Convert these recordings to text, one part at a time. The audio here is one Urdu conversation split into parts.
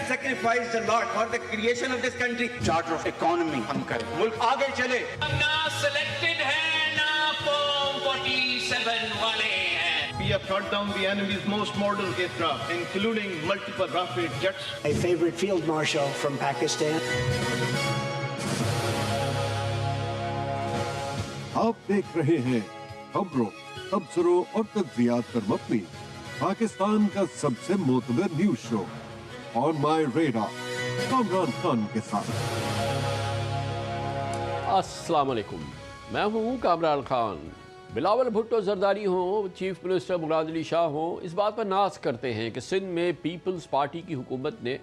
sacrificed a lot for the creation of this country. Charter of economy ہم کریں, ملک آگے چلے. نہ سلیکٹڈ ہے نہ فارم 47 والے ہیں. We have shot down the enemy's most modern aircraft, including multiple Rafale jets. A favorite field marshal from Pakistan. آپ دیکھ رہے ہیں خبروں، تبصروں اور تجزیات پر مبنی پاکستان کا سب سے معتبر نیوز شو آن مائی ریڈار کامران خان کے ساتھ. السلام علیکم، میں ہوں کامران خان. بلاول بھٹو زرداری ہوں، چیف منسٹر مراد علی شاہ ہوں، اس بات پر ناز کرتے ہیں کہ سندھ میں پیپلز پارٹی کی حکومت نے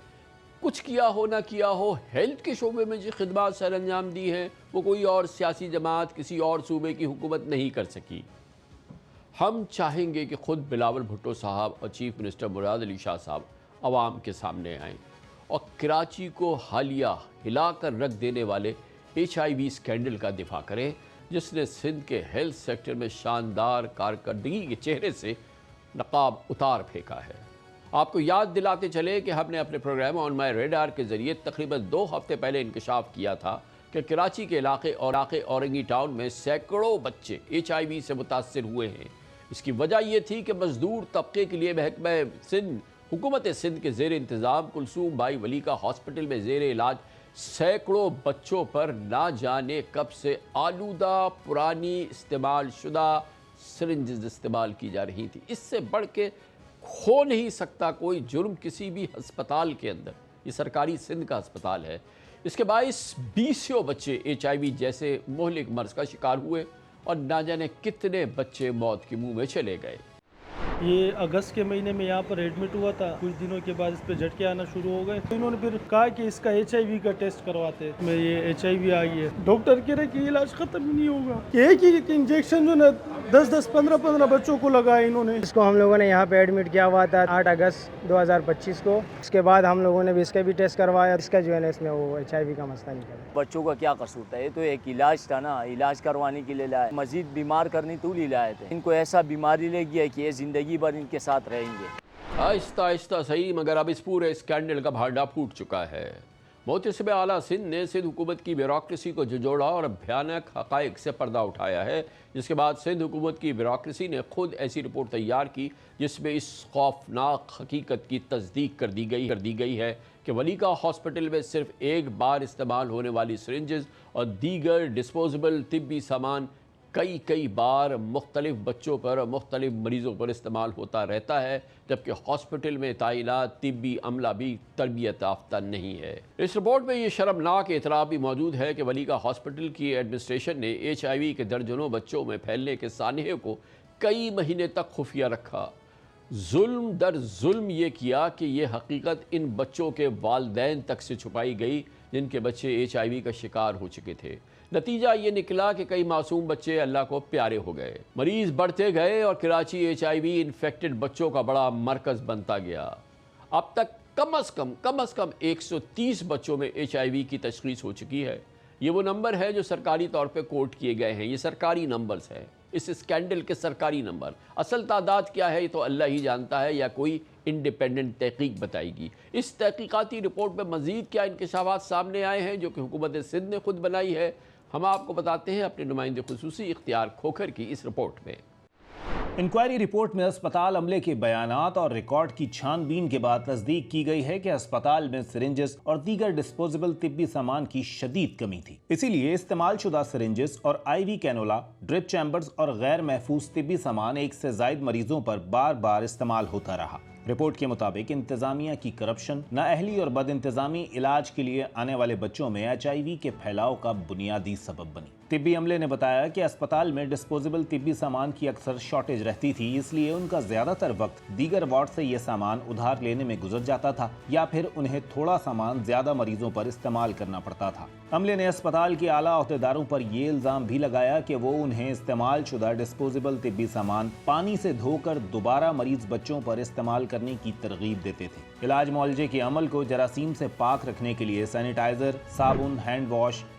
کچھ کیا ہو نہ کیا ہو، ہیلتھ کے شعبے میں جو خدمات سر انجام دی ہیں وہ کوئی اور سیاسی جماعت کسی اور صوبے کی حکومت نہیں کر سکی. ہم چاہیں گے کہ خود بلاول بھٹو صاحب اور چیف منسٹر مراد علی شاہ صاحب عوام کے سامنے آئیں اور کراچی کو حالیہ ہلا کر رکھ دینے والے HIV اسکینڈل کا دفاع کریں، جس نے سندھ کے ہیلتھ سیکٹر میں شاندار کارکردگی کے چہرے سے نقاب اتار پھینکا ہے. آپ کو یاد دلاتے چلے کہ ہم نے اپنے پروگرام آن مائی ریڈار کے ذریعے تقریباً 2 ہفتے پہلے انکشاف کیا تھا کہ کراچی کے علاقے اورنگی ٹاؤن میں سینکڑوں بچے HIV سے متاثر ہوئے ہیں. اس کی وجہ یہ تھی کہ مزدور طبقے کے لیے محکمہ سندھ حکومت سندھ کے زیر انتظام کلثوم بائی ولی کا ہاسپٹل میں زیر علاج سینکڑوں بچوں پر نہ جانے کب سے آلودہ پرانی استعمال شدہ سرنجز استعمال کی جا رہی تھی. اس سے بڑھ کے ہو نہیں سکتا کوئی جرم کسی بھی ہسپتال کے اندر. یہ سرکاری سندھ کا ہسپتال ہے. اس کے باعث 20 بچے HIV جیسے مہلک مرض کا شکار ہوئے اور نہ جانے کتنے بچے موت کے منہ میں چلے گئے. یہ اگست کے مہینے میں یہاں پر ایڈمٹ ہوا تھا. کچھ دنوں کے بعد اس پہ جھٹکے آنا شروع ہو گئے. انہوں نے پھر کہا کہ اس کا HIV کا ٹیسٹ کرواتے. میں یہ HIV آئی ہے. ڈاکٹر کہہ رہے کہ علاج ختم ہی نہیں ہوگا. ایک ہی انجیکشن جو نا 10 15 بچوں کو لگائے انہوں نے. اس کو ہم لوگوں نے یہاں پہ ایڈمٹ کیا ہوا تھا 8 اگست 2025 کو. اس کے بعد ہم لوگوں نے بھی اس کا بھی ٹیسٹ کروایا. اس کا جو ہے نا اس میں وہ HIV کا مسئلہ نکلا. بچوں کا کیا قصور تھا؟ یہ تو ایک علاج تھا نا، علاج کروانے کے لیے لائے. مزید بیمار کرنے تو لے لائے تھے. ان کو ایسا بیماری لے گیا کہ یہ زندگی بھر ان کے ساتھ رہیں گے. آہستہ آہستہ صحیح، مگر اب اس پورے اسکینڈل کا بھانڈا پھوٹ چکا ہے. محتسب اعلیٰ سندھ نے سندھ حکومت کی بیوروکریسی کو جھنجھوڑا اور بھیانک حقائق سے پردہ اٹھایا ہے، جس کے بعد سندھ حکومت کی بیوروکریسی نے خود ایسی رپورٹ تیار کی جس میں اس خوفناک حقیقت کی تصدیق کر دی گئی ہے کہ ولی کا ہاسپٹل میں صرف ایک بار استعمال ہونے والی سرنجز اور دیگر ڈسپوزیبل طبی سامان کئی بار مختلف بچوں پر اور مختلف مریضوں پر استعمال ہوتا رہتا ہے، جبکہ ہاسپٹل میں تعینات طبی عملہ بھی تربیت یافتہ نہیں ہے. اس رپورٹ میں یہ شرمناک اعتراف بھی موجود ہے کہ ولی کا ہاسپٹل کی ایڈمنسٹریشن نے HIV کے درجنوں بچوں میں پھیلنے کے سانحے کو کئی مہینے تک خفیہ رکھا. ظلم در ظلم یہ کیا کہ یہ حقیقت ان بچوں کے والدین تک سے چھپائی گئی جن کے بچے HIV کا شکار ہو چکے تھے. نتیجہ یہ نکلا کہ کئی معصوم بچے اللہ کو پیارے ہو گئے. مریض بڑھتے گئے اور کراچی HIV انفیکٹڈ بچوں کا بڑا مرکز بنتا گیا. اب تک کم از کم 130 بچوں میں HIV کی تشخیص ہو چکی ہے. یہ وہ نمبر ہے جو سرکاری طور پہ کوٹ کیے گئے ہیں. یہ سرکاری نمبرز ہیں، اس اسکینڈل کے سرکاری نمبر. اصل تعداد کیا ہے یہ تو اللہ ہی جانتا ہے یا کوئی انڈیپینڈنٹ تحقیق بتائے گی. اس تحقیقاتی رپورٹ میں مزید کیا انکشافات سامنے آئے ہیں جو کہ حکومت سندھ نے خود بنائی ہے، ہم آپ کو بتاتے ہیں اپنے نمائندے خصوصی اختیار کھوکھر کی اس رپورٹ میں. انکوائری رپورٹ میں اسپتال عملے کے بیانات اور ریکارڈ کی چھان بین کے بعد تصدیق کی گئی ہے کہ اسپتال میں سرنجز اور دیگر ڈسپوزیبل طبی سامان کی شدید کمی تھی. اسی لیے استعمال شدہ سرنجز اور IV کینولا، ڈرپ چیمبرز اور غیر محفوظ طبی سامان ایک سے زائد مریضوں پر بار بار استعمال ہوتا رہا. رپورٹ کے مطابق انتظامیہ کی کرپشن، نااہلی اور بد انتظامی علاج کے لیے آنے والے بچوں میں HIV کے پھیلاؤ کا بنیادی سبب بنی. طبی عملے نے بتایا کہ اسپتال میں ڈسپوزیبل طبی سامان کی اکثر شارٹیج رہتی تھی، اس لیے ان کا زیادہ تر وقت دیگر وارڈ سے یہ سامان ادھار لینے میں گزر جاتا تھا یا پھر انہیں تھوڑا سامان زیادہ مریضوں پر استعمال کرنا پڑتا تھا. عملے نے اسپتال کے اعلیٰ عہدیداروں پر یہ الزام بھی لگایا کہ وہ انہیں استعمال شدہ ڈسپوزیبل طبی سامان پانی سے دھو کر دوبارہ مریض بچوں پر استعمال کرنے کی ترغیب دیتے تھے. علاج معالجے کے عمل کو جراثیم سے پاک رکھنے کے لیے سینیٹائزر، صابن، ہینڈ واش،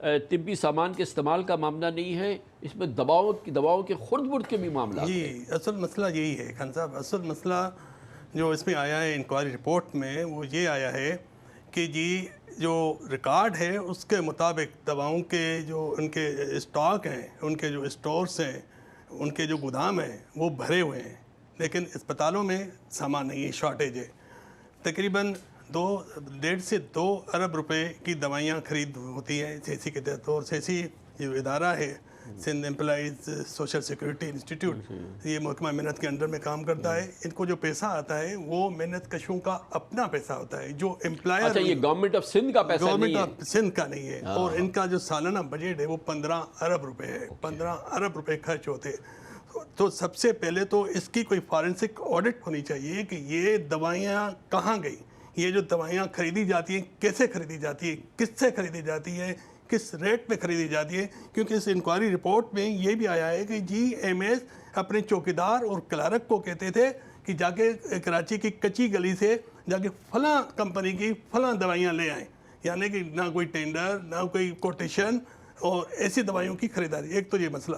طبی سامان کے استعمال کا معاملہ نہیں ہے، اس میں دواؤں کے خرد برد کے بھی معاملات ہیں۔ جی اصل مسئلہ یہی ہے خان صاحب، اصل مسئلہ جو اس میں آیا ہے انکوائری رپورٹ میں وہ یہ آیا ہے کہ جی جو ریکارڈ ہے اس کے مطابق دواؤں کے جو ان کے اسٹاک ہیں، ان کے جو اسٹورز ہیں، ان کے جو گودام ہیں وہ بھرے ہوئے ہیں، لیکن اسپتالوں میں سامان نہیں ہے، شارٹیج ہے۔ تقریباً 1.5 سے 2 ارب روپے کی دوائیاں خرید ہوتی ہیں سیسی کے تحت، اور سیسی جو ادارہ ہے Sindh employees social security institute, یہ محکمہ محنت کے انڈر میں کام کرتا ہے۔ ان کو جو پیسہ آتا ہے وہ محنت کشوں کا اپنا پیسہ ہوتا ہے، جو امپلائر اچھا یہ گورنمنٹ آف سندھ کا پیسہ نہیں ہے؟ گورنمنٹ آف سندھ کا نہیں ہے، اور ان کا جو سالانہ بجٹ ہے وہ 15 ارب روپے ہے، 15 ارب روپے خرچ ہوتے۔ تو سب سے پہلے تو اس کی کوئی فارنسک آڈٹ ہونی چاہیے کہ یہ دوائیاں کہاں گئی، یہ جو دوائیاں خریدی جاتی ہیں کیسے خریدی جاتی ہے، کس سے خریدی جاتی ہے، کس ریٹ پہ خریدی جاتی ہے، کیونکہ اس انکوائری رپورٹ میں یہ بھی آیا ہے کہ جی ایم ایس اپنے چوکیدار اور کلرک کو کہتے تھے کہ جا کے کراچی کی کچی گلی سے جا کے فلاں کمپنی کی فلاں دوائیاں لے آئیں، یعنی کہ نہ کوئی ٹینڈر نہ کوئی کوٹیشن، اور ایسی دوائیوں کی خریداری۔ ایک تو یہ مسئلہ،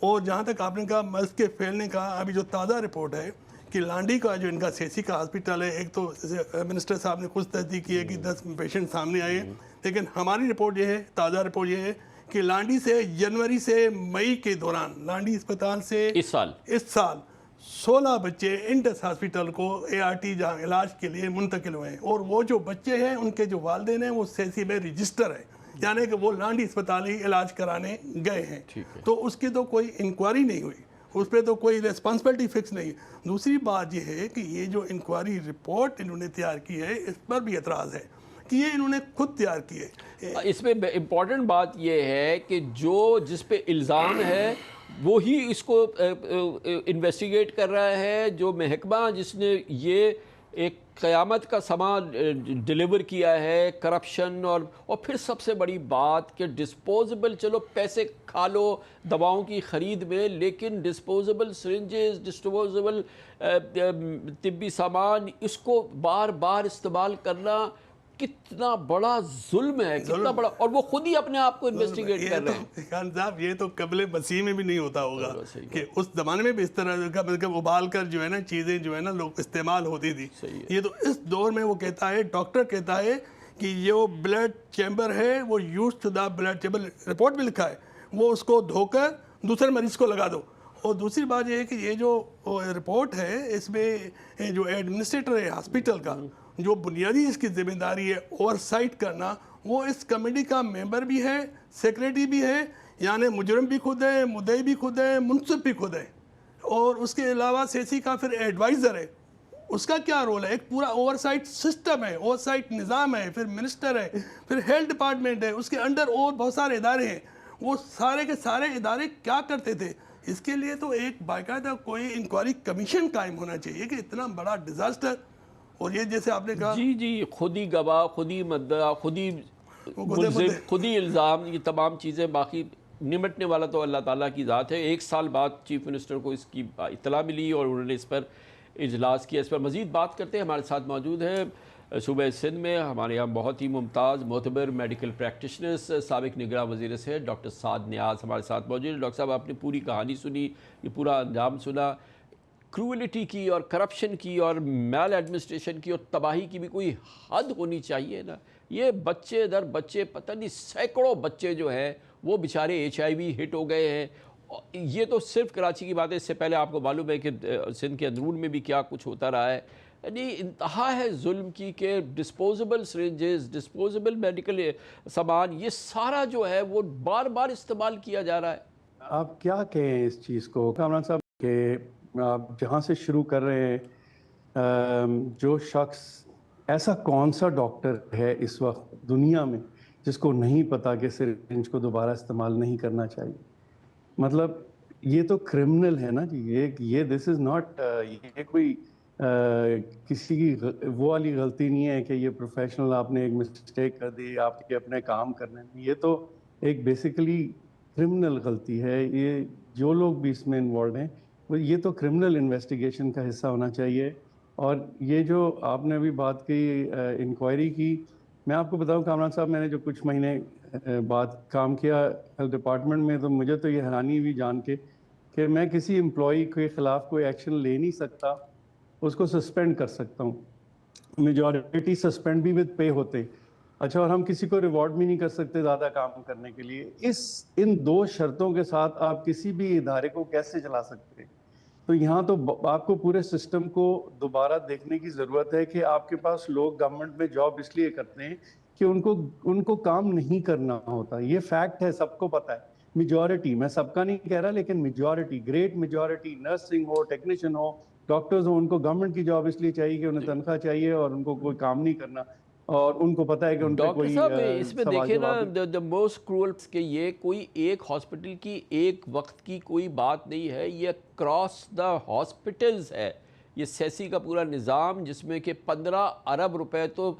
اور جہاں تک آپ نے کہا مرض کے پھیلنے کا، ابھی جو تازہ رپورٹ ہے کہ لانڈی کا جو ان کا سیسی کا ہاسپٹل ہے، ایک تو منسٹر صاحب نے خود تصدیق کی ہے کہ 10 پیشنٹ سامنے آئے ہیں، لیکن ہماری رپورٹ یہ ہے، تازہ رپورٹ یہ ہے کہ لانڈی سے جنوری سے مئی کے دوران لانڈی اسپتال سے اس سال 16 بچے انڈس ہاسپٹل کو ART جہاں علاج کے لیے منتقل ہوئے ہیں، اور وہ جو بچے ہیں ان کے جو والدین ہیں وہ سیسی میں رجسٹر ہیں، یعنی کہ وہ لانڈی اسپتال ہی علاج کرانے گئے ہیں۔ تو اس کی تو کوئی انکوائری نہیں ہوئی، اس پہ تو کوئی ریسپانسبلٹی فکس نہیں۔ دوسری بات یہ ہے کہ یہ جو انکوائری رپورٹ انہوں نے تیار کی ہے اس پر بھی اعتراض ہے کہ یہ انہوں نے خود تیار کی ہے۔ اس میں امپورٹنٹ بات یہ ہے کہ جس پہ الزام ہے وہی اس کو انویسٹیگیٹ کر رہا ہے، جو محکمہ جس نے یہ ایک قیامت کا سامان ڈیلیور کیا ہے، کرپشن اور پھر سب سے بڑی بات کہ ڈسپوزیبل، چلو پیسے کھا لو دواؤں کی خرید میں، لیکن ڈسپوزیبل سرنجز، ڈسپوزیبل طبی سامان، اس کو بار بار استعمال کرنا کتنا بڑا ظلم ہے، کتنا بڑا، اور وہ خود ہی اپنے آپ کو انویسٹیگیٹ کر رہے ہیں۔ خان صاحب یہ تو قبل مسیح میں بھی نہیں ہوتا ہوگا کہ اس زمانے میں بھی اس طرح کا مطلب ابال کر جو ہے نا چیزیں جو ہے نا لوگ استعمال ہوتی تھی۔ یہ تو اس دور میں وہ کہتا ہے، ڈاکٹر کہتا ہے کہ یہ بلڈ چیمبر ہے وہ use to the blood chamber, report میں لکھا ہے، وہ اس کو دھو کر دوسرے مریض کو لگا دو۔ اور دوسری بات یہ ہے کہ یہ جو رپورٹ ہے اس میں جو ایڈمنسٹریٹر ہے ہاسپٹل کا، جو بنیادی اس کی ذمہ داری ہے اوور سائٹ کرنا، وہ اس کمیٹی کا ممبر بھی ہے، سیکریٹری بھی ہے، یعنی مجرم بھی خود ہے، مدعی بھی خود ہے، منصف بھی خود ہے، اور اس کے علاوہ سیسی کا پھر ایڈوائزر ہے۔ اس کا کیا رول ہے؟ ایک پورا اوور سائٹ سسٹم ہے، اوور سائٹ نظام ہے، پھر منسٹر ہے، پھر ہیلتھ ڈپارٹمنٹ ہے، اس کے انڈر اور بہت سارے ادارے ہیں۔ وہ سارے کے سارے ادارے کیا کرتے تھے؟ اس کے لیے تو ایک باقاعدہ کوئی انکوائری کمیشن قائم ہونا چاہیے کہ اتنا بڑا ڈیزاسٹر، اور یہ جیسے آپ نے کہا جی خود ہی گواہ، خود ہی مدعا، خود ہی ملزم، خود ہی الزام، یہ تمام چیزیں، باقی نمٹنے والا تو اللہ تعالیٰ کی ذات ہے۔ 1 سال بعد چیف منسٹر کو اس کی اطلاع ملی اور انہوں نے اس پر اجلاس کیا۔ اس پر مزید بات کرتے ہیں، ہمارے ساتھ موجود ہے صوبہ سندھ میں ہمارے یہاں بہت ہی ممتاز معتبر میڈیکل پریکٹیشنرز، سابق نگراں وزیر صحت ڈاکٹر سعد نیاز ہمارے ساتھ موجود ہیں۔ ڈاکٹر صاحب آپ نے پوری کہانی سنی، یہ پورا انجام سنا، کروئلٹی کی اور کرپشن کی اور میل ایڈمنسٹریشن کی اور تباہی کی بھی کوئی حد ہونی چاہیے نا۔ یہ بچے در بچے، پتہ نہیں سینکڑوں بچے جو ہیں وہ بیچارے HIV ہٹ ہو گئے ہیں۔ یہ تو صرف کراچی کی بات ہے، اس سے پہلے آپ کو معلوم ہے کہ سندھ کے اندرون میں بھی کیا کچھ ہوتا رہا ہے۔ یعنی انتہا ہے ظلم کی کہ ڈسپوزیبل سرنجز، ڈسپوزیبل میڈیکل سامان، یہ سارا جو ہے وہ بار بار استعمال کیا جا رہا ہے۔ آپ کیا کہیں اس چیز کو کامران صاحب کہ آپ جہاں سے شروع کر رہے ہیں، جو شخص ایسا کون سا ڈاکٹر ہے اس وقت دنیا میں جس کو نہیں پتا کہ سرنج کو دوبارہ استعمال نہیں کرنا چاہیے؟ مطلب یہ تو کرمنل ہے نا جی، یہ دس از ناٹ، یہ کوئی کسی کی وہ والی غلطی نہیں ہے کہ یہ پروفیشنل آپ نے ایک مسٹیک کر دی، آپ کے اپنے کام کرنے میں، یہ تو ایک بیسیکلی کرمنل غلطی ہے۔ یہ جو لوگ بھی اس میں انوالوڈ ہیں یہ تو کرمنل انویسٹیگیشن کا حصہ ہونا چاہیے۔ اور یہ جو آپ نے ابھی بات کی انکوائری کی، میں آپ کو بتاؤں کامران صاحب، میں نے جو کچھ مہینے بعد کام کیا ہیلتھ ڈپارٹمنٹ میں، تو مجھے تو یہ حیرانی ہوئی جان کے کہ میں کسی امپلائی کے خلاف کوئی ایکشن لے نہیں سکتا، اس کو سسپینڈ کر سکتا ہوں. میجورٹی سسپینڈ بھی ود پے ہوتے. اچھا، اور ہم کسی کو ریوارڈ بھی نہیں کر سکتے زیادہ کام کرنے کے لیے. ان دو شرطوں کے ساتھ آپ کسی بھی ادارے کو کیسے چلا سکتے ہیں؟ تو یہاں تو آپ کو پورے سسٹم کو دوبارہ دیکھنے کی ضرورت ہے کہ آپ کے پاس لوگ گورنمنٹ میں جاب اس لیے کرتے ہیں کہ ان کو کام نہیں کرنا ہوتا. یہ فیکٹ ہے، سب کو پتہ ہے. میجورٹی، میں سب کا نہیں کہہ رہا، لیکن میجورٹی، گریٹ میجورٹی، نرسنگ ہو، ٹیکنیشین ہو، ڈاکٹرز ہو، ان کو گورنمنٹ کی جاب اس لیے چاہیے کہ انہیں تنخواہ چاہیے اور ان کو کوئی کام نہیں کرنا، اور ان کو پتہ ہے کہ ان پہ کوئی ڈاکٹر صاحب اس میں دیکھیں نا the most cruel کہ یہ کوئی ایک ہاسپٹل کی ایک وقت کی کوئی بات نہیں ہے، یہ اکراس دا ہاسپٹلز ہے. یہ سیسی کا پورا نظام، جس میں کہ 15 ارب روپے تو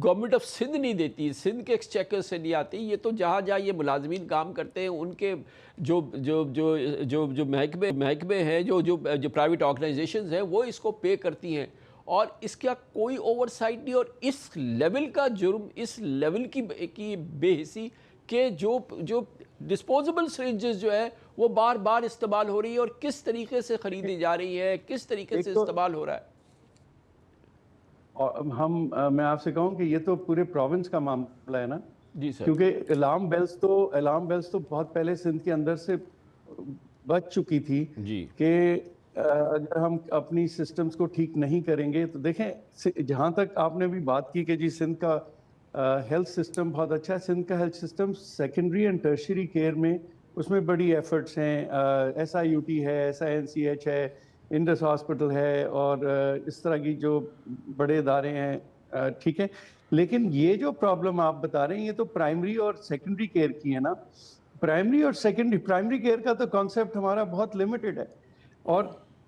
گورنمنٹ آف سندھ نہیں دیتی، سندھ کے ایکسچیکر سے نہیں آتی. یہ تو جہاں جہاں یہ ملازمین کام کرتے ہیں ان کے جو محکمے ہیں، جو پرائیویٹ آرگنائزیشنز ہیں، وہ اس کو پے کرتی ہیں. اور اس کا کوئی اوور سائٹ نہیں. اور اس لیول کا جرم، اس لیول کی بے حسی کہ جو ڈسپوزیبل سرنجز جو ہے وہ بار بار استعمال ہو رہی ہے، اور کس طریقے سے خریدی جا رہی ہے، کس طریقے سے استعمال ہو رہا ہے. اور میں آپ سے کہوں کہ یہ تو پورے پروونس کا معاملہ ہے نا. جی سر. کیونکہ الارم بیلز تو بہت پہلے سندھ کے اندر سے بچ چکی تھی جی کہ اگر ہم اپنی سسٹمز کو ٹھیک نہیں کریں گے تو دیکھیں، جہاں تک آپ نے بھی بات کی کہ جی سندھ کا ہیلتھ سسٹم بہت اچھا ہے. سندھ کا health system secondary and tertiary care میں اس میں بڑی ایفرٹس ہیں. SIUT ہے, SINCH ہے, انڈس ہاسپٹل ہے, اور اس طرح کی جو بڑے ادارے ہیں, ٹھیک ہے. لیکن یہ جو پرابلم آپ بتا رہے ہیں یہ تو پرائمری اور سیکنڈری کیئر کی ہے نا. پرائمری اور سیکنڈری, پرائمری کیئر کا تو کانسیپٹ ہمارا بہت لمیٹڈ ہے. اور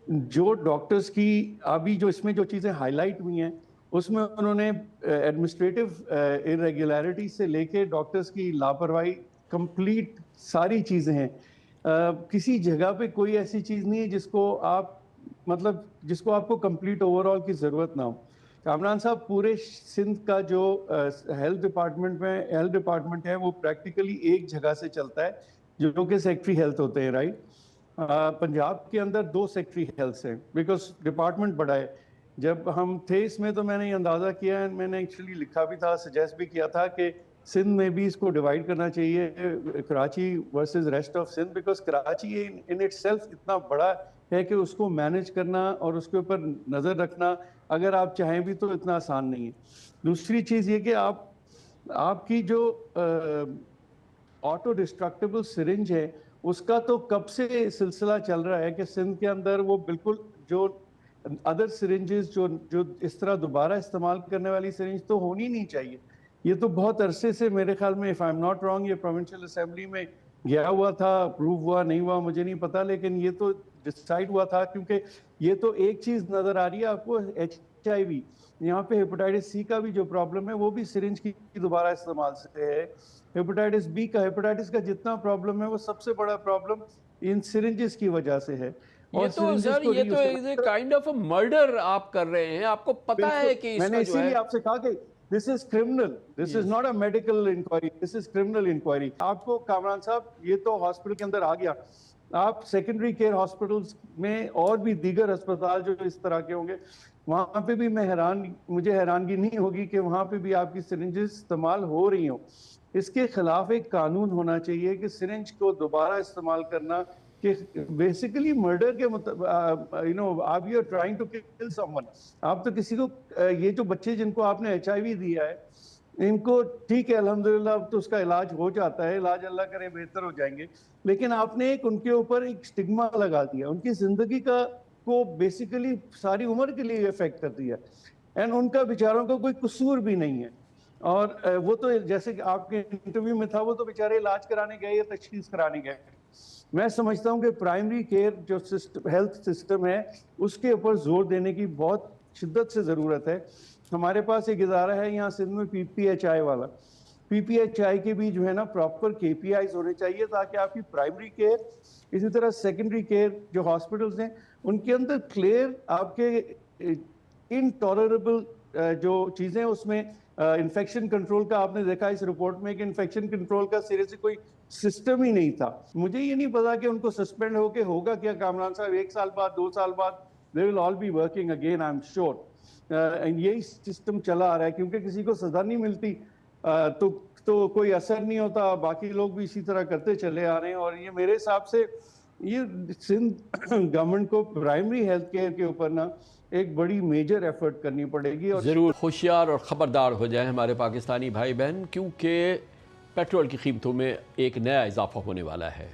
جو ڈاکٹرز کی ابھی جو اس میں جو چیزیں ہائی لائٹ ہوئی ہیں اس میں انہوں نے ایڈمنسٹریٹو irregularity سے لے کے ڈاکٹرز کی لاپرواہی, کمپلیٹ ساری چیزیں ہیں. کسی جگہ پہ کوئی ایسی چیز نہیں ہے جس کو آپ کو کمپلیٹ اوور آل کی ضرورت نہ ہو. کامران صاحب, پورے سندھ کا جو ہیلتھ ڈپارٹمنٹ ہے وہ پریکٹیکلی ایک جگہ سے چلتا ہے جو کہ سیکٹری ہیلتھ ہوتے ہیں, رائٹ. پنجاب کے اندر 2 سیکٹری ہیلتھ ہیں بیکاز ڈپارٹمنٹ بڑا ہے. جب ہم تھے اس میں تو میں نے یہ اندازہ کیا, میں نے ایکچولی لکھا بھی تھا, سجیسٹ بھی کیا تھا کہ سندھ میں بھی اس کو ڈیوائڈ کرنا چاہیے Karachi versus rest of Sindh, because Karachi in itself اتنا بڑا ہے کہ اس کو مینیج کرنا اور اس کے اوپر نظر رکھنا اگر آپ چاہیں بھی تو اتنا آسان نہیں ہے. دوسری چیز یہ کہ آپ کی جو آٹو ڈسٹرکٹیبل سرنج ہے اس کا تو کب سے سلسلہ چل رہا ہے کہ سندھ کے اندر وہ بالکل جو ادر سرنجز جو اس طرح دوبارہ استعمال کرنے والی سرنج تو ہونی نہیں چاہیے. یہ تو بہت عرصے سے میرے خیال میں, if I'm not wrong, یہ پروونشل اسمبلی میں گیا ہوا تھا, اپروو ہوا نہیں ہوا مجھے نہیں پتا, لیکن یہ تو ڈسائیڈ ہوا تھا. کیونکہ یہ تو ایک چیز نظر آ رہی ہے آپ کو, HIV, یہاں پہ ہیپاٹائٹس C کا بھی جو پرابلم ہے وہ بھی سرنج کی دوبارہ استعمال سے ہے. ہیپاٹائٹس B کا, ہیپاٹائٹس کا جتنا پرابلم ہے وہ سب سے بڑا پرابلم ان سرنجز کی وجہ سے ہے. یہ تو سر یہ تو کائنڈ آف اے مرڈر آپ کر رہے ہیں, آپ کو پتا ہے کہ میں نے اسی لیے آپ سے کہا کہ this is criminal, this is not a medical inquiry, this is criminal inquiry. آپ کو کامران صاحب یہ تو ہاسپٹل کے اندر آ گیا, آپ سیکنڈری کیئر ہاسپٹلز میں اور بھی دیگر اسپتال جو اس طرح کے ہوں گے وہاں پہ بھی مجھے حیرانگی نہیں ہوگی کہ وہاں پہ بھی آپ کی سرنجز استعمال ہو رہی ہوں. اس کے خلاف ایک قانون ہونا چاہیے کہ سرنج کو دوبارہ استعمال کرنا کہ بیسیکلی مرڈر کے آپ you are trying to kill some one. آپ تو کسی کو, یہ جو بچے جن کو آپ نے HIV دیا ہے ان کو ٹھیک ہے الحمدللہ اب تو اس کا علاج ہو جاتا ہے, علاج اللہ کرے بہتر ہو جائیں گے, لیکن آپ نے ان کے اوپر ایک سٹگما لگا دیا, ان کی زندگی کو بیسیکلی ساری عمر کے لیے افیکٹ کر دیا, اینڈ ان کا بیچاروں کا کوئی قصور بھی نہیں ہے. اور وہ تو جیسے کہ آپ کے انٹرویو میں تھا, وہ تو بیچارے علاج کرانے گئے یا تشخیص کرانے گئے. میں سمجھتا ہوں کہ پرائمری کیئر جو ہیلتھ سسٹم ہے اس کے اوپر زور دینے کی بہت شدت سے ضرورت ہے. ہمارے پاس ایک ادارہ ہے یہاں سندھ میں PPHI والا, PPHI کے بھی جو ہے نا پراپر KPIs ہونے چاہیے تاکہ آپ کی پرائمری کیئر, اسی طرح سیکنڈری کیئر جو ہاسپٹلز ہیں ان کے اندر کلیئر آپ کے انٹالریبل جو چیزیں اس میں انفیکشن کنٹرول کا آپ نے دیکھا اس رپورٹ میں کہ انفیکشن کنٹرول کا سرے سے کوئی سسٹم ہی نہیں تھا. مجھے یہ نہیں پتا کہ ان کو سسپینڈ ہو کے ہوگا کیا کامران صاحب. 1 سال بعد 2 سال بعد they will all be working again, I'm sure. یہی سسٹم چلا آ رہا ہے کیونکہ کسی کو سزا نہیں ملتی تو کوئی اثر نہیں ہوتا, باقی لوگ بھی اسی طرح کرتے چلے آ رہے ہیں. اور یہ میرے حساب سے یہ سندھ گورنمنٹ کو پرائمری ہیلتھ کیئر کے اوپر نا ایک بڑی میجر ایفرٹ کرنی پڑے گی. اور ضرور ہوشیار اور خبردار ہو جائیں ہمارے پاکستانی بھائی بہن, کیونکہ پیٹرول کی قیمتوں میں ایک نیا اضافہ ہونے والا ہے.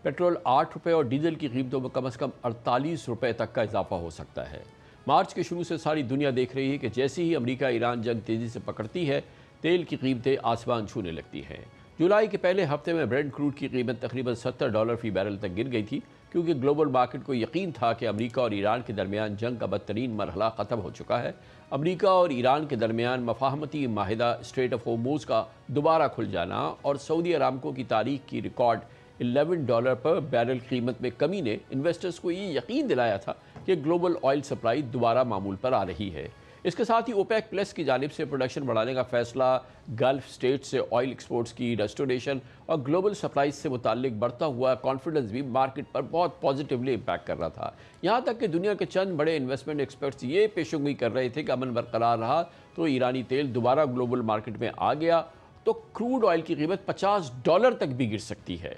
پیٹرول 8 روپے اور ڈیزل کی قیمتوں میں کم از کم 48 روپے تک کا اضافہ ہو سکتا ہے. مارچ کے شروع سے ساری دنیا دیکھ رہی ہے کہ جیسے ہی امریکہ ایران جنگ تیزی سے پکڑتی ہے تیل کی قیمتیں آسمان چھونے لگتی ہیں. جولائی کے پہلے ہفتے میں برینٹ کروڈ کی قیمت تقریباً $70 فی بیرل تک گر گئی تھی, کیونکہ گلوبل مارکیٹ کو یقین تھا کہ امریکہ اور ایران کے درمیان جنگ کا بدترین مرحلہ ختم ہو چکا ہے. امریکہ اور ایران کے درمیان مفاہمتی معاہدہ اسٹریٹ آف ہورموز کا دوبارہ کھل جانا اور سعودی ارامکو کی تاریخ کی ریکارڈ $11 پر بیرل قیمت میں کمی نے انویسٹرز کو یہ یقین دلایا تھا کہ گلوبل آئل سپلائی دوبارہ معمول پر آ رہی ہے. اس کے ساتھ ہی اوپیک پلس کی جانب سے پروڈکشن بڑھانے کا فیصلہ, گلف سٹیٹ سے آئل ایکسپورٹس کی ریسٹوریشن اور گلوبل سپلائیز سے متعلق بڑھتا ہوا کانفیڈنس بھی مارکیٹ پر بہت پازیٹیولی امپیکٹ کر رہا تھا. یہاں تک کہ دنیا کے چند بڑے انویسٹمنٹ ایکسپرٹس یہ پیشگوئی کر رہے تھے کہ امن برقرار رہا تو ایرانی تیل دوبارہ گلوبل مارکیٹ میں آ گیا تو کروڈ آئل کی قیمت $50 تک بھی گر سکتی ہے.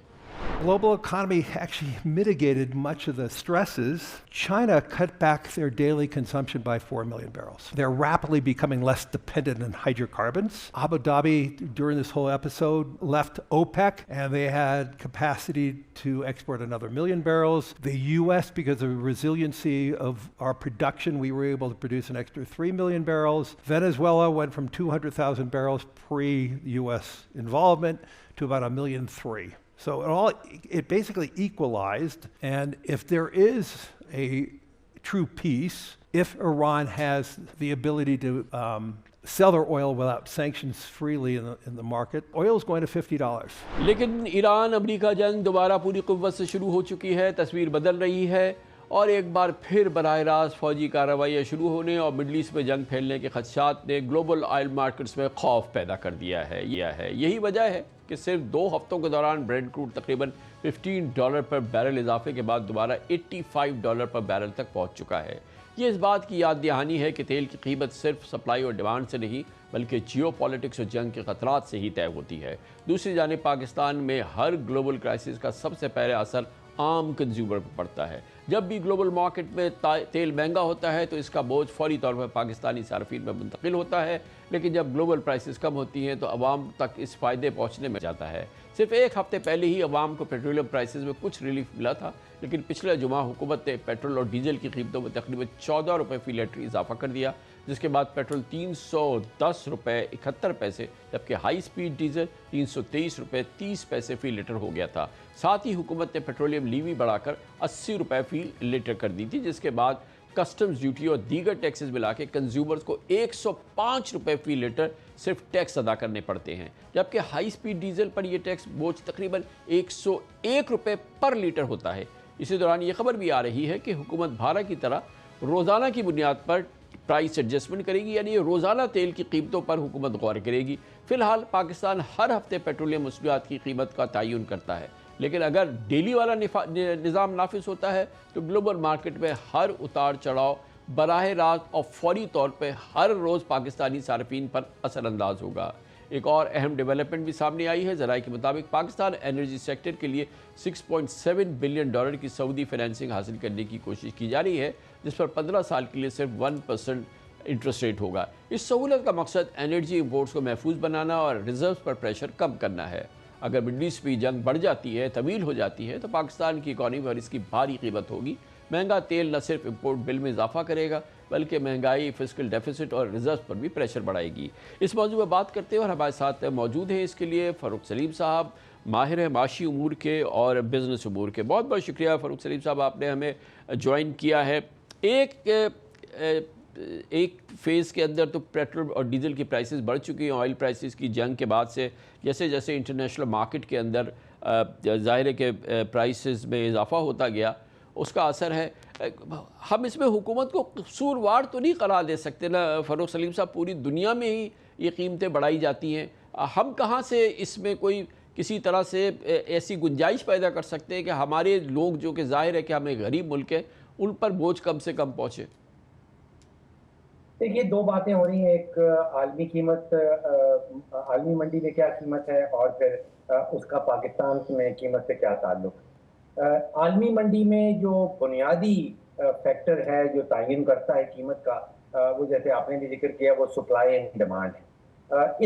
Global economy actually mitigated much of the stresses. China cut back their daily consumption by 4 million barrels. They're rapidly becoming less dependent on hydrocarbons. Abu Dhabi, during this whole episode, left OPEC, and they had capacity to export another 1 million barrels. The U.S., because of the resiliency of our production, we were able to produce an extra 3 million barrels. Venezuela went from 200,000 barrels pre-U.S. involvement to about 1.3 million. So it basically equalized, and if there is a true peace, if Iran has the ability to sell their oil without sanctions freely in the market, oil is going to $50. لیکن ایران امریکہ جنگ دوبارہ پوری قوت سے شروع ہو چکی ہے, تصویر بدل رہی ہے اور ایک بار پھر براہ راست فوجی کارروائیاں شروع ہونے اور مڈل ایسٹ میں جنگ پھیلنے کے خدشات نے گلوبل آئل مارکیٹس میں خوف پیدا کر دیا ہے. یہی وجہ ہے کہ صرف 2 ہفتوں کے دوران برینٹ کروڈ تقریباً $15 پر بیرل اضافے کے بعد دوبارہ $85 پر بیرل تک پہنچ چکا ہے. یہ اس بات کی یاد دہانی ہے کہ تیل کی قیمت صرف سپلائی اور ڈیمانڈ سے نہیں بلکہ جیو پالیٹکس اور جنگ کے خطرات سے ہی طے ہوتی ہے. دوسری جانب پاکستان میں ہر گلوبل کرائسس کا سب سے پہلے اثر عام کنزیومر پر پڑتا ہے. جب بھی گلوبل مارکیٹ میں تیل مہنگا ہوتا ہے تو اس کا بوجھ فوری طور پر پاکستانی صارفین میں منتقل ہوتا ہے, لیکن جب گلوبل پرائسز کم ہوتی ہیں تو عوام تک اس فائدے پہنچنے میں جاتا ہے. صرف 1 ہفتے پہلے ہی عوام کو پیٹرولیم پرائسز میں کچھ ریلیف ملا تھا, لیکن پچھلے جمعہ حکومت نے پیٹرول اور ڈیزل کی قیمتوں میں تقریباً $14 فی لیٹر اضافہ کر دیا, جس کے بعد پیٹرول $310.71, جبکہ ہائی سپیڈ ڈیزل $323.30 فی لیٹر ہو گیا تھا. ساتھ ہی حکومت نے پیٹرولیم لیوی بڑھا کر $80 فی لیٹر کر دی تھی, جس کے بعد کسٹمز ڈیوٹی اور دیگر ٹیکسز ملا کے کنزیومرز کو $105 فی لیٹر صرف ٹیکس ادا کرنے پڑتے ہیں, جبکہ ہائی سپیڈ ڈیزل پر یہ ٹیکس بوجھ تقریباً $101 پر لیٹر ہوتا ہے. اسی دوران یہ خبر بھی آ رہی ہے کہ حکومت بھارت کی طرح روزانہ کی بنیاد پر پرائس ایڈجسٹمنٹ کرے گی, یعنی روزانہ تیل کی قیمتوں پر حکومت غور کرے گی. فی الحال پاکستان ہر ہفتے پیٹرولیم مصنوعات کی قیمت کا تعین کرتا ہے, لیکن اگر ڈیلی والا نظام نافذ ہوتا ہے تو گلوبل مارکیٹ میں ہر اتار چڑھاؤ براہ راست اور فوری طور پہ ہر روز پاکستانی صارفین پر اثر انداز ہوگا. ایک اور اہم ڈیولپمنٹ بھی سامنے آئی ہے. ذرائع کے مطابق پاکستان انرجی سیکٹر کے لیے $6.7 بلین کی سعودی فائنینسنگ حاصل کرنے کی کوشش کی جا رہی ہے, جس پر 15 سال کے لیے صرف 1% انٹرسٹ ریٹ ہوگا. اس سہولت کا مقصد انرجی امپورٹس کو محفوظ بنانا اور ریزروز پر پریشر کم کرنا ہے. اگر مڈل ایسٹ میں جنگ بڑھ جاتی ہے, طویل ہو جاتی ہے, تو پاکستان کی اکانومی پر اس کی بھاری قیمت ہوگی. مہنگا تیل نہ صرف امپورٹ بل میں اضافہ کرے گا بلکہ مہنگائی, فسکل ڈیفیسٹ اور ریزرو پر بھی پریشر بڑھائے گی. اس موضوع پر بات کرتے ہیں اور ہمارے ساتھ موجود ہیں اس کے لیے فاروق سلیم صاحب, ماہر ہیں معاشی امور کے اور بزنس امور کے. بہت بہت شکریہ فاروق سلیم صاحب, آپ نے ہمیں جوائن کیا ہے. ایک فیز کے اندر تو پیٹرول اور ڈیزل کی پرائسز بڑھ چکی ہیں آئل پرائسز کی جنگ کے بعد سے. جیسے جیسے انٹرنیشنل مارکیٹ کے اندر ظاہر ہے کہ پرائسز میں اضافہ ہوتا گیا, اس کا اثر ہے. ہم اس میں حکومت کو قصوروار تو نہیں قرار دے سکتے نا فروخ سلیم صاحب، پوری دنیا میں ہی یہ قیمتیں بڑھائی جاتی ہیں، ہم کہاں سے اس میں کوئی کسی طرح سے ایسی گنجائش پیدا کر سکتے ہیں کہ ہمارے لوگ جو کہ ظاہر ہے کہ ہمیں غریب ملک ہے ان پر بوجھ کم سے کم پہنچے؟ دیکھیے دو باتیں ہو رہی ہیں، ایک عالمی قیمت، عالمی منڈی میں کیا قیمت ہے، اور پھر اس کا پاکستان میں قیمت سے کیا تعلق۔ عالمی منڈی میں جو بنیادی فیکٹر ہے جو تعین کرتا ہے قیمت کا، وہ جیسے آپ نے بھی ذکر کیا، وہ سپلائی اینڈ ڈیمانڈ ہے۔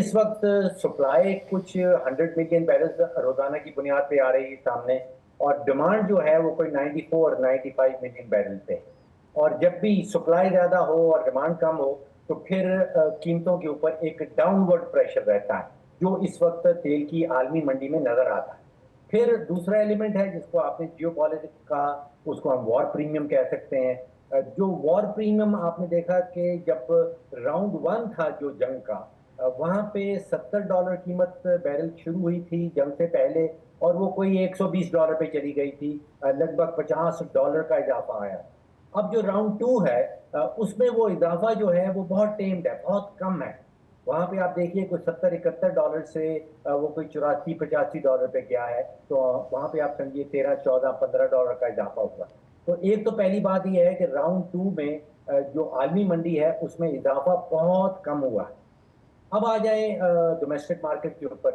اس وقت سپلائی کچھ 100 ملین بیرلز روزانہ کی بنیاد پہ آ رہی ہے سامنے، اور ڈیمانڈ جو ہے وہ کوئی 95 ملین بیرل پہ۔ اور جب بھی سپلائی زیادہ ہو اور ڈیمانڈ کم ہو تو پھر قیمتوں کے اوپر ایک ڈاؤن ورڈ پریشر رہتا ہے، جو اس وقت تیل کی عالمی منڈی میں نظر آتا ہے۔ پھر دوسرا ایلیمنٹ ہے جس کو آپ نے جیو پالیٹکس کہا، اس کو ہم وار پریمیم کہہ سکتے ہیں۔ جو وار پریمیم آپ نے دیکھا کہ جب راؤنڈ 1 تھا جو جنگ کا، وہاں پہ $70 قیمت بیرل شروع ہوئی تھی جنگ سے پہلے، اور وہ کوئی $120 پہ چلی گئی تھی، لگ بھگ $50 کا اضافہ آیا۔ اب جو راؤنڈ 2 ہے اس میں وہ اضافہ جو ہے وہ بہت ٹیمڈ ہے، بہت کم ہے۔ وہاں پہ آپ دیکھیے کوئی $70-71 سے وہ کوئی $84-85 پہ گیا ہے، تو وہاں پہ آپ سمجھیے $13-14-15 کا اضافہ ہوا۔ تو ایک تو پہلی بات یہ ہے کہ راؤنڈ 2 میں جو عالمی منڈی ہے اس میں اضافہ بہت کم ہوا ہے۔ اب آ جائیں ڈومیسٹک مارکیٹ کے اوپر،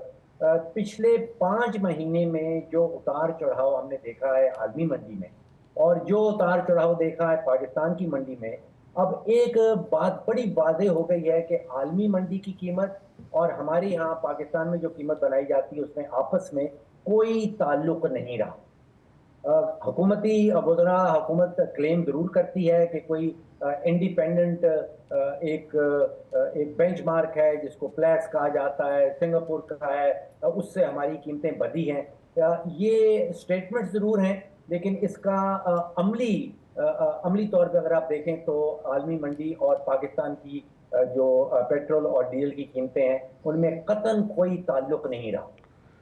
پچھلے 5 مہینے میں جو اتار چڑھاؤ ہم نے دیکھا ہے عالمی منڈی میں، اور جو اتار چڑھاؤ دیکھا ہے پاکستان کی منڈی میں، اب ایک بات بڑی واضح ہو گئی ہے کہ عالمی منڈی کی قیمت اور ہمارے یہاں پاکستان میں جو قیمت بنائی جاتی ہے اس میں آپس میں کوئی تعلق نہیں رہا۔ حکومتی وزراء، حکومت کلیم ضرور کرتی ہے کہ کوئی انڈیپینڈنٹ ایک بینچ مارک ہے جس کو پلیس کہا جاتا ہے، سنگاپور کا ہے، اس سے ہماری قیمتیں بدی ہیں۔ یہ اسٹیٹمنٹ ضرور ہیں، لیکن اس کا عملی طور پہ اگر آپ دیکھیں تو عالمی منڈی اور پاکستان کی جو پیٹرول اور ڈیزل کی قیمتیں ہیں ان میں قطعاً کوئی تعلق نہیں رہا۔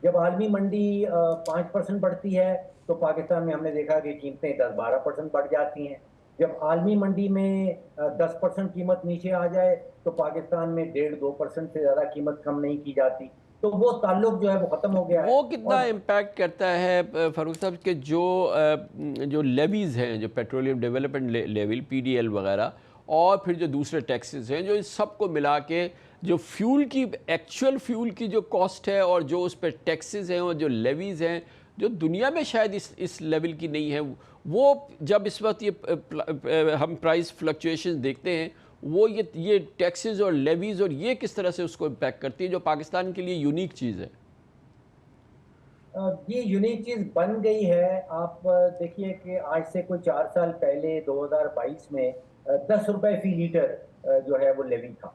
جب عالمی منڈی 5% بڑھتی ہے تو پاکستان میں ہم نے دیکھا کہ قیمتیں 10-12% بڑھ جاتی ہیں۔ جب عالمی منڈی میں 10% قیمت نیچے آ جائے تو پاکستان میں 1.5-2% سے زیادہ قیمت کم نہیں کی جاتی۔ تو وہ تعلق جو ہے وہ ختم ہو گیا ہے۔ وہ کتنا امپیکٹ کرتا ہے فاروق صاحب کہ جو لیویز ہیں، جو پیٹرولیم ڈیولپمنٹ لیول PDL وغیرہ، اور پھر جو دوسرے ٹیکسز ہیں، جو ان سب کو ملا کے جو فیول کی ایکچوئل فیول کی جو کاسٹ ہے اور جو اس پہ ٹیکسز ہیں اور جو لیویز ہیں جو دنیا میں شاید اس لیول کی نہیں ہے، وہ جب اس وقت یہ ہم پرائس فلکچویشن دیکھتے ہیں، وہ یہ ٹیکسز اور لیویز اور یہ کس طرح سے اس کو امپیکٹ کرتی ہے جو پاکستان کے لیے یونیک چیز ہے؟ یہ یونیک چیز بن گئی ہے۔ آپ دیکھیے کہ آج سے کوئی 4 سال پہلے 2022 میں 10 روپے فی لیٹر جو ہے وہ لیوی تھا۔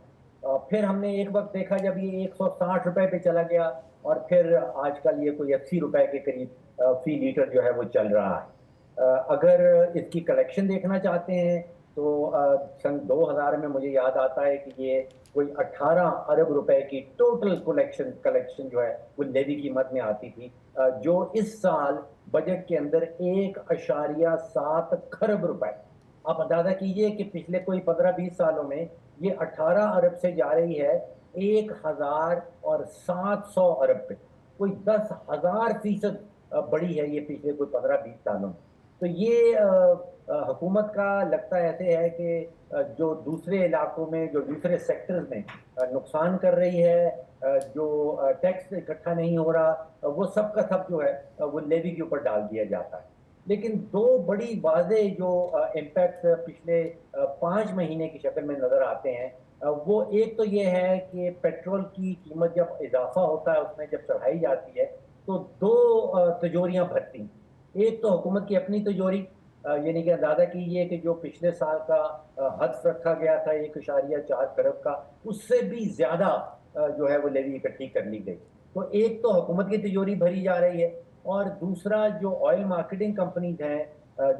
پھر ہم نے ایک وقت دیکھا جب یہ 160 روپے پہ چلا گیا، اور پھر آج کل یہ کوئی 80 روپے کے قریب فی لیٹر جو ہے وہ چل رہا ہے۔ اگر اس کی کلیکشن دیکھنا چاہتے ہیں تو سن 2000 میں مجھے یاد آتا ہے کہ یہ کوئی 18 ارب روپے کی ٹوٹل کلیکشن جو ہے وہ لیوی قیمت میں آتی تھی، جو اس سال بجٹ کے اندر 1.7 کھرب روپے۔ آپ اندازہ کیجئے کہ پچھلے کوئی 15-20 سالوں میں یہ 18 ارب سے جا رہی ہے 1700 ارب پہ، کوئی 10,000% بڑی ہے یہ پچھلے کوئی 15-20 سالوں میں۔ تو یہ حکومت کا لگتا ایسے ہے کہ جو دوسرے علاقوں میں، جو دوسرے سیکٹرز میں نقصان کر رہی ہے، جو ٹیکس اکٹھا نہیں ہو رہا، وہ سب کا سب جو ہے وہ لیوی کے اوپر ڈال دیا جاتا ہے۔ لیکن دو بڑی واضح جو امپیکٹ پچھلے 5 مہینے کی شکل میں نظر آتے ہیں، وہ ایک تو یہ ہے کہ پیٹرول کی قیمت جب اضافہ ہوتا ہے، اس میں جب چڑھائی جاتی ہے تو 2 تجوریاں بھرتی ہیں۔ ایک تو حکومت کی اپنی تجوری، یعنی کہ اندازہ کیجیے کہ جو پچھلے سال کا حد رکھا گیا تھا 1.4 کروڑ کا، اس سے بھی زیادہ جو ہے وہ لیوی اکٹھی کر لی گئی۔ تو ایک تو حکومت کی تجوری بھری جا رہی ہے، اور دوسرا جو آئل مارکیٹنگ کمپنیز ہیں،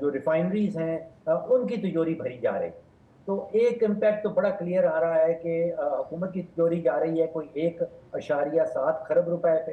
جو ریفائنریز ہیں، ان کی تجوری بھری جا رہی ہے۔ تو ایک امپیکٹ تو بڑا کلیئر آ رہا ہے کہ حکومت کی تجوری جا رہی ہے کوئی 1.7 کھرب روپے پہ،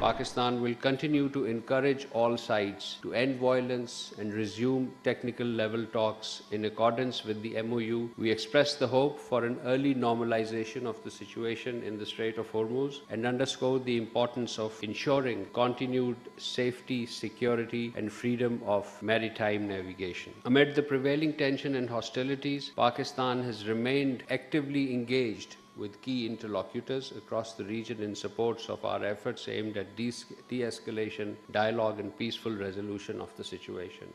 Pakistan will continue to encourage all sides to end violence and resume technical level talks in accordance with the MOU. We express the hope for an early normalization of the situation in the Strait of Hormuz and underscore the importance of ensuring continued safety, security and freedom of maritime navigation. Amid the prevailing tension and hostilities, Pakistan has remained actively engaged with key interlocutors across the region in support of our efforts aimed at de-escalation, dialogue and peaceful resolution of the situation.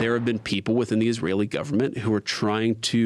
There have been people within the Israeli government who are trying to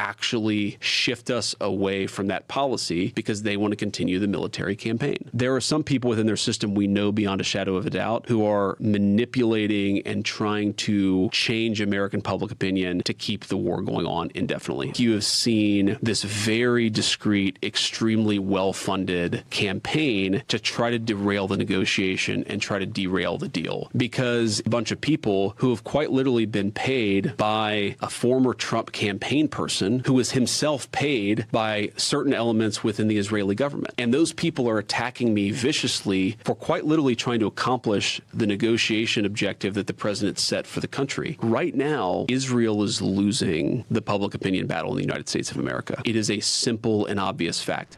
actually shift us away from that policy because they want to continue the military campaign. There are some people within their system we know beyond a shadow of a doubt who are manipulating and trying to change American public opinion to keep the war going on indefinitely. You have seen this very discreet, extremely well-funded campaign to try to derail the negotiation and try to derail the deal because a bunch of people who of quite literally been paid by a former Trump campaign person who was himself paid by certain elements within the Israeli government. And those people are attacking me viciously for quite literally trying to accomplish the negotiation objective that the president set for the country. Right now, Israel is losing the public opinion battle in the United States of America. It is a simple and obvious fact.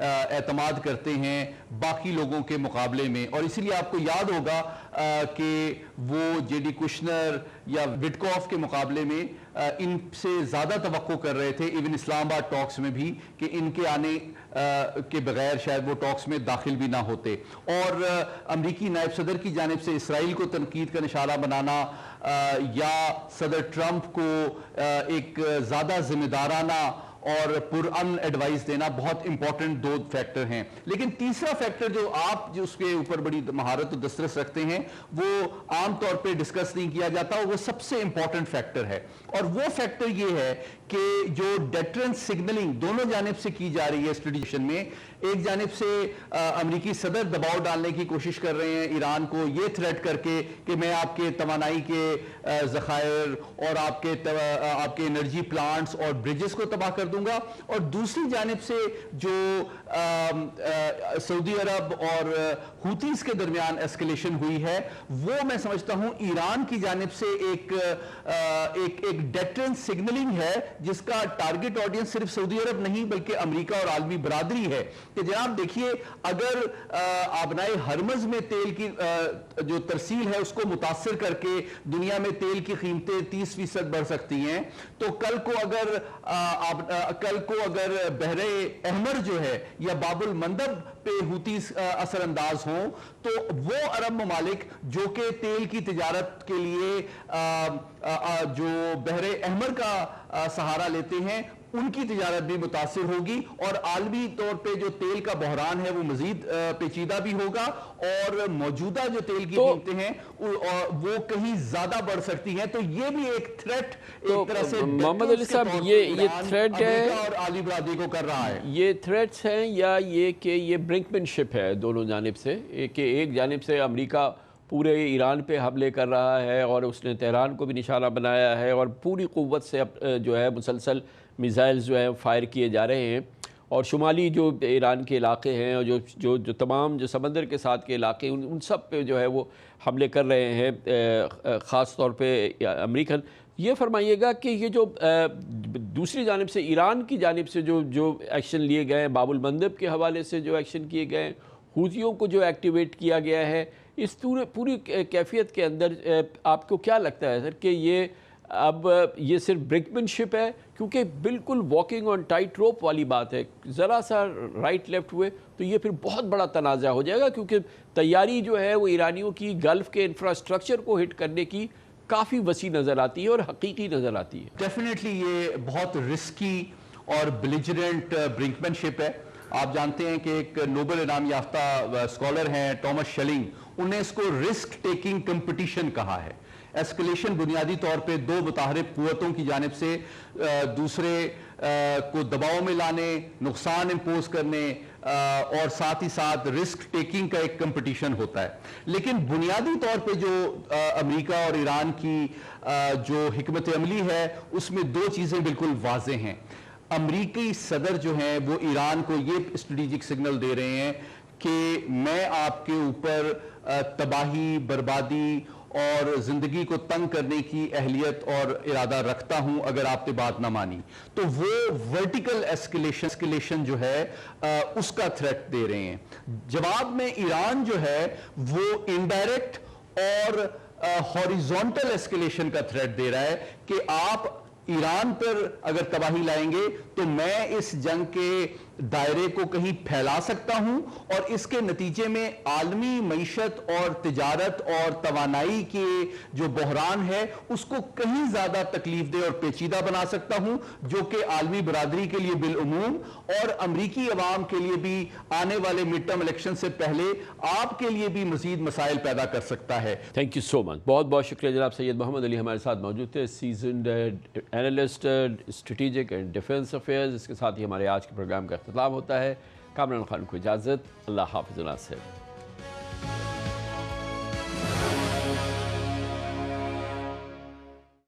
اعتماد کرتے ہیں باقی لوگوں کے مقابلے میں، اور اسی لیے آپ کو یاد ہوگا کہ وہ جے ڈی کشنر یا وٹکوف کے مقابلے میں ان سے زیادہ توقع کر رہے تھے ایون اسلام آباد ٹاکس میں بھی کہ ان کے آنے کے بغیر شاید وہ ٹاکس میں داخل بھی نہ ہوتے. اور امریکی نائب صدر کی جانب سے اسرائیل کو تنقید کا نشانہ بنانا یا صدر ٹرمپ کو ایک زیادہ ذمہ دارانہ اور پرامن ایڈوائز دینا بہت امپورٹنٹ دو فیکٹر ہیں. لیکن تیسرا فیکٹر جو آپ جو اس کے اوپر بڑی مہارت و دسترس رکھتے ہیں وہ عام طور پہ ڈسکس نہیں کیا جاتا، وہ سب سے امپورٹنٹ فیکٹر ہے، اور وہ فیکٹر یہ ہے کہ جو ڈیٹرنس سگنلنگ دونوں جانب سے کی جا رہی ہے اسٹریٹجیشن میں. ایک جانب سے امریکی صدر دباؤ ڈالنے کی کوشش کر رہے ہیں ایران کو یہ تھریٹ کر کے کہ میں آپ کے توانائی کے ذخائر اور آپ کے انرجی پلانٹس اور بریجز کو تباہ کر دوں گا، اور دوسری جانب سے جو سعودی عرب اور ہوتیز کے درمیان ایسکیلیشن ہوئی ہے وہ میں سمجھتا ہوں ایران کی جانب سے ایک ڈیٹرنس سگنلنگ ہے جس کا ٹارگٹ آڈینس صرف سعودی عرب نہیں بلکہ امریکہ اور عالمی برادری ہے. کہ جناب دیکھیے اگر آبنائے ہرمز میں تیل کی جو ترسیل ہے اس کو متاثر کر کے دنیا میں تیل کی قیمتیں 30% بڑھ سکتی ہیں، تو کل کو اگر بحر احمر جو ہے یا باب المندب پہ ہوتیز اثر انداز ہوں تو وہ عرب ممالک جو کہ تیل کی تجارت کے لیے جو بحر احمر کا سہارا لیتے ہیں ان کی تجارت بھی متاثر ہوگی، اور عالمی طور پہ جو تیل کا بحران ہے وہ مزید پیچیدہ بھی ہوگا، اور موجودہ جو تیل کی قیمتیں ہیں وہ کہیں زیادہ بڑھ سکتی ہیں. تو یہ بھی ایک تھریٹ ایک طرح سے محمد علی صاحب یہ تھریٹ ہے اور عالمی برادری کو کر رہا ہے. یہ تھریٹس ہیں یا یہ کہ یہ برنکمن شپ ہے دونوں جانب سے، کہ ایک جانب سے امریکہ پورے ایران پہ حملے کر رہا ہے اور اس نے تہران کو بھی نشانہ بنایا ہے اور پوری قوت سے جو ہے مسلسل میزائلز جو ہیں فائر کیے جا رہے ہیں، اور شمالی جو ایران کے علاقے ہیں اور جو تمام جو سمندر کے ساتھ کے علاقے ہیں ان سب پہ جو ہے وہ حملے کر رہے ہیں خاص طور پہ امریکن. یہ فرمائیے گا کہ یہ جو دوسری جانب سے ایران کی جانب سے جو ایکشن لیے گئے ہیں، باب المندب کے حوالے سے جو ایکشن کیے گئے ہیں، حوثیوں کو جو ایکٹیویٹ کیا گیا ہے، اس پوری کیفیت کے اندر آپ کو کیا لگتا ہے سر کہ یہ صرف برنکمن شپ ہے؟ کیونکہ بالکل واکنگ آن ٹائٹ روپ والی بات ہے، ذرا سا رائٹ لیفٹ ہوئے تو یہ پھر بہت بڑا تنازع ہو جائے گا، کیونکہ تیاری جو ہے وہ ایرانیوں کی گلف کے انفراسٹرکچر کو ہٹ کرنے کی کافی وسیع نظر آتی ہے اور حقیقی نظر آتی ہے. ڈیفینیٹلی یہ بہت رسکی اور بلیجرنٹ برنکمن شپ ہے. آپ جانتے ہیں کہ ایک نوبل انعام یافتہ اسکالر ہیں ٹامس شلنگ، انہوں نے اس کو رسک ٹیکنگ کمپٹیشن کہا ہے. ایسکلیشن بنیادی طور پہ دو متحارب قوتوں کی جانب سے دوسرے کو دباؤ میں لانے، نقصان امپوز کرنے اور ساتھ ہی ساتھ رسک ٹیکنگ کا ایک کمپٹیشن ہوتا ہے. لیکن بنیادی طور پہ جو امریکہ اور ایران کی جو حکمت عملی ہے اس میں دو چیزیں بالکل واضح ہیں. امریکی صدر جو ہیں وہ ایران کو یہ اسٹریٹجک سگنل دے رہے ہیں کہ میں آپ کے اوپر تباہی، بربادی اور زندگی کو تنگ کرنے کی اہلیت اور ارادہ رکھتا ہوں اگر آپ نے بات نہ مانی. تو وہ ورٹیکل ایسکیلیشن جو ہے اس کا تھریٹ دے رہے ہیں. جواب میں ایران جو ہے وہ انڈائریکٹ اور ہاریزونٹل ایسکیلیشن کا تھریٹ دے رہا ہے کہ آپ ایران پر اگر تباہی لائیں گے تو میں اس جنگ کے دائرے کو کہیں پھیلا سکتا ہوں اور اس کے نتیجے میں عالمی معیشت اور تجارت اور توانائی کے جو بحران ہے اس کو کہیں زیادہ تکلیف دہ اور پیچیدہ بنا سکتا ہوں، جو کہ عالمی برادری کے لیے بالعموم اور امریکی عوام کے لیے بھی آنے والے مڈ ٹرم الیکشن سے پہلے آپ کے لیے بھی مزید مسائل پیدا کر سکتا ہے. تھینک یو سو مچ. بہت بہت شکریہ جناب سید محمد علی ہمارے ساتھ موجود تھے، seasoned analyst strategic and defence affairs. اس کے ساتھ ہی ہمارے آج کے پروگرام کا اختتام ہوتا ہے. کامران خان کو اجازت. اللہ حافظ.